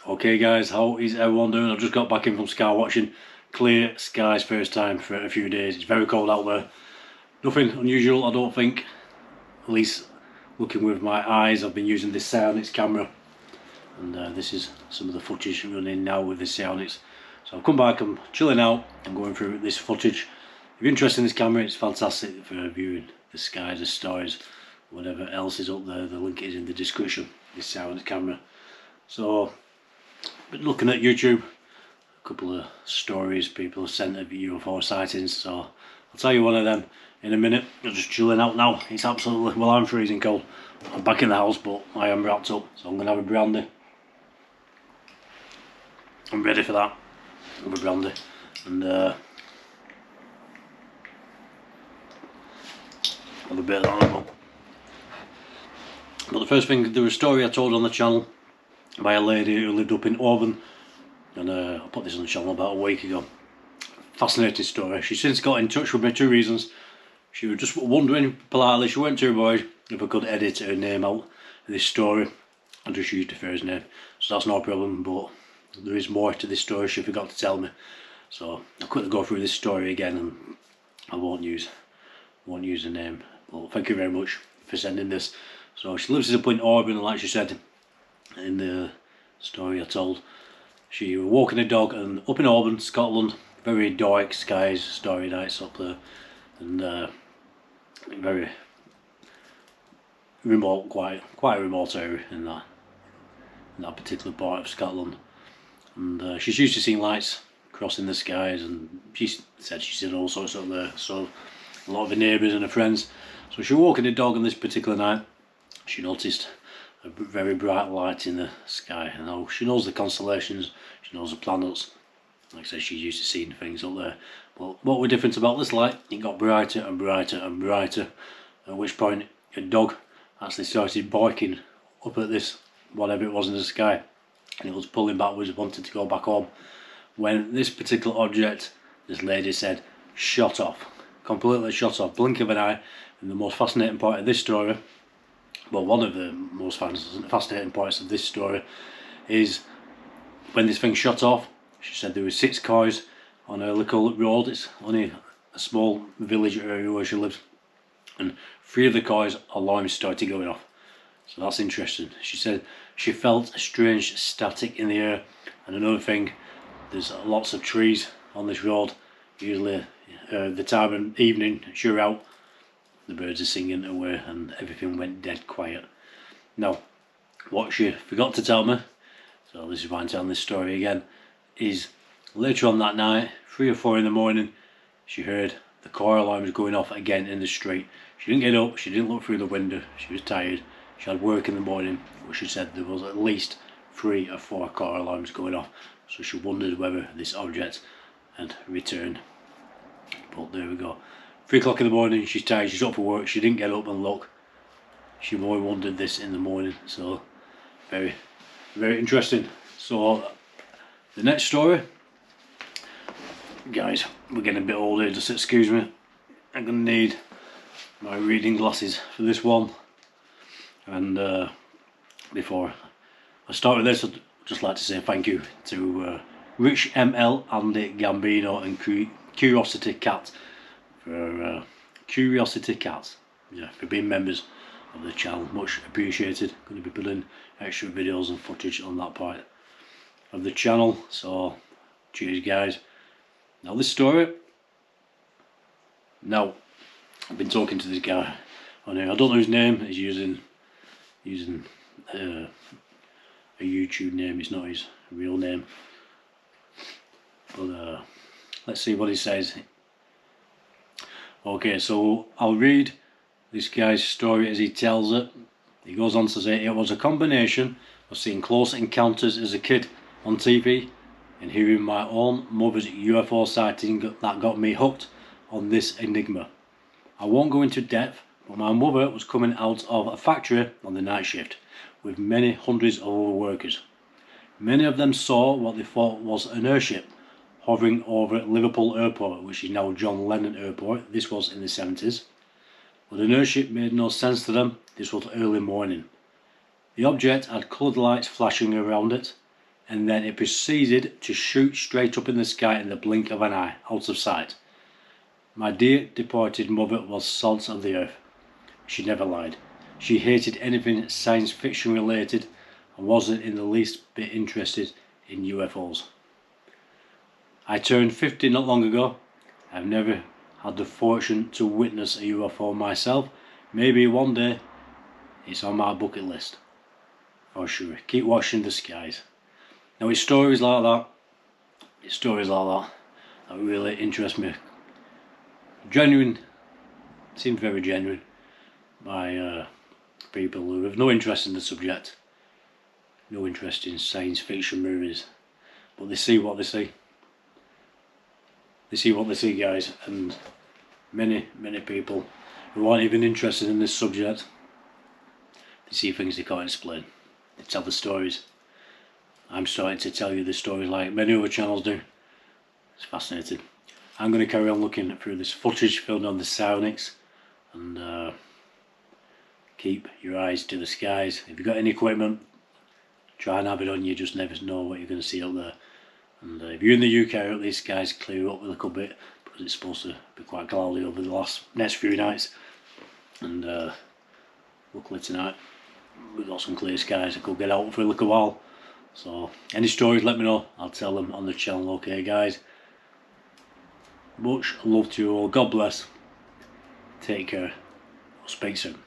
Okay guys, how is everyone doing? I've just got back in from sky watching. Clear skies first time for a few days. It's very cold out there. Nothing unusual, I don't think. At least looking with my eyes. I've been using this Sightings camera, and this is some of the footage running now with this Sightings. So I've come back, I'm chilling out and going through this footage. If you're interested in this camera, it's fantastic for viewing the skies, the stars, whatever else is up there. The link is in the description. This Sightings camera. So been looking at YouTube, a couple of stories people have sent of UFO sightings, so I'll tell you one of them in a minute. I'm just chilling out now. It's absolutely, well, I'm freezing cold. I'm back in the house, but I am wrapped up, so I'm going to have a brandy. I'm ready for that. Have a brandy. And have a bit of that as well. But the first thing, there was a story I told on the channel by a lady who lived up in Auburn, and I put this on the channel about a week ago. Fascinating story. She's since got in touch with me, two reasons. She was just wondering politely, she went to her boy if I could edit her name out of this story. I just used her first name, so that's no problem, but there is more to this story she forgot to tell me. So I'll quickly go through this story again, and I won't use the name. Well, thank you very much for sending this. So she lives up in Auburn, and like she said in the story I told, she was walking a dog and up in Auburn, Scotland, very dark skies, starry nights up there, and very remote, quite a remote area in that particular part of Scotland. And she's used to seeing lights crossing the skies, and she said she's seen all sorts up there, so a lot of her neighbours and her friends. So she was walking the dog on this particular night. She noticed a very bright light in the sky. You know, she knows the constellations, she knows the planets. Like I said, she's used to seeing things up there. But what was different about this light, it got brighter and brighter and brighter, at which point a dog actually started barking up at this, whatever it was in the sky, and it was pulling backwards, wanting to go back home, when this particular object, this lady said, shot off, completely shot off, blink of an eye. And the most fascinating part of this story, well, one of the most fascinating parts of this story, is when this thing shot off, she said there were 6 cars on a little road. It's only a small village area where she lives, and 3 of the cars' alarms started going off. So that's interesting. She said she felt a strange static in the air, and another thing, there's lots of trees on this road. Usually the time of evening, sure out, the birds are singing away and everything went dead quiet. Now, what she forgot to tell me, so this is why I'm telling this story again, is later on that night, 3 or 4 in the morning, she heard the car alarms going off again in the street. She didn't get up, she didn't look through the window, she was tired, she had work in the morning, but she said there was at least 3 or 4 car alarms going off, so she wondered whether this object had returned. But there we go. 3 o'clock in the morning, she's tired, she's up for work, she didn't get up and look. She more wondered this in the morning, so very, very interesting. So the next story, guys, we're getting a bit older, just excuse me. I'm going to need my reading glasses for this one. And before I start with this, I'd just like to say thank you to Rich ML, Andy Gambino and Curiosity Cat for for being members of the channel. Much appreciated. Going to be putting extra videos and footage on that part of the channel, so cheers guys. Now this story, now I've been talking to this guy on here, I don't know his name, he's using a YouTube name, it's not his real name, but let's see what he says. Okay, so I'll read this guy's story as he tells it. He goes on to say, it was a combination of seeing close encounters as a kid on TV and hearing my own mother's UFO sighting that got me hooked on this enigma. I won't go into depth, but my mother was coming out of a factory on the night shift with many hundreds of other workers. Many of them saw what they thought was an airship hovering over Liverpool Airport, which is now John Lennon Airport. This was in the 70s. But an airship made no sense to them. This was early morning. The object had coloured lights flashing around it, and then it proceeded to shoot straight up in the sky in the blink of an eye, out of sight. My dear departed mother was salt of the earth. She never lied. She hated anything science fiction related and wasn't in the least bit interested in UFOs. I turned 50 not long ago. I've never had the fortune to witness a UFO myself. Maybe one day it's on my bucket list. For sure. Keep watching the skies. Now it's stories like that. That really interest me. Genuine. Seems very genuine. By people who have no interest in the subject. No interest in science fiction movies. But they see what they see. They see what they see, guys, and many people who aren't even interested in this subject, they see things they can't explain. They tell the stories. I'm starting to tell you the stories like many other channels do. It's fascinating. I'm going to carry on looking through this footage filmed on the sightings, and keep your eyes to the skies. If you've got any equipment, try and have it on you. Just never know what you're going to see up there. And if you're in the UK, I hope these skies clear up a little bit, because it's supposed to be quite cloudy over the next few nights. And luckily tonight we've got some clear skies. I could get out for a little while. So any stories, let me know. I'll tell them on the channel. Okay, guys. Much love to you all. God bless. Take care. I'll speak soon.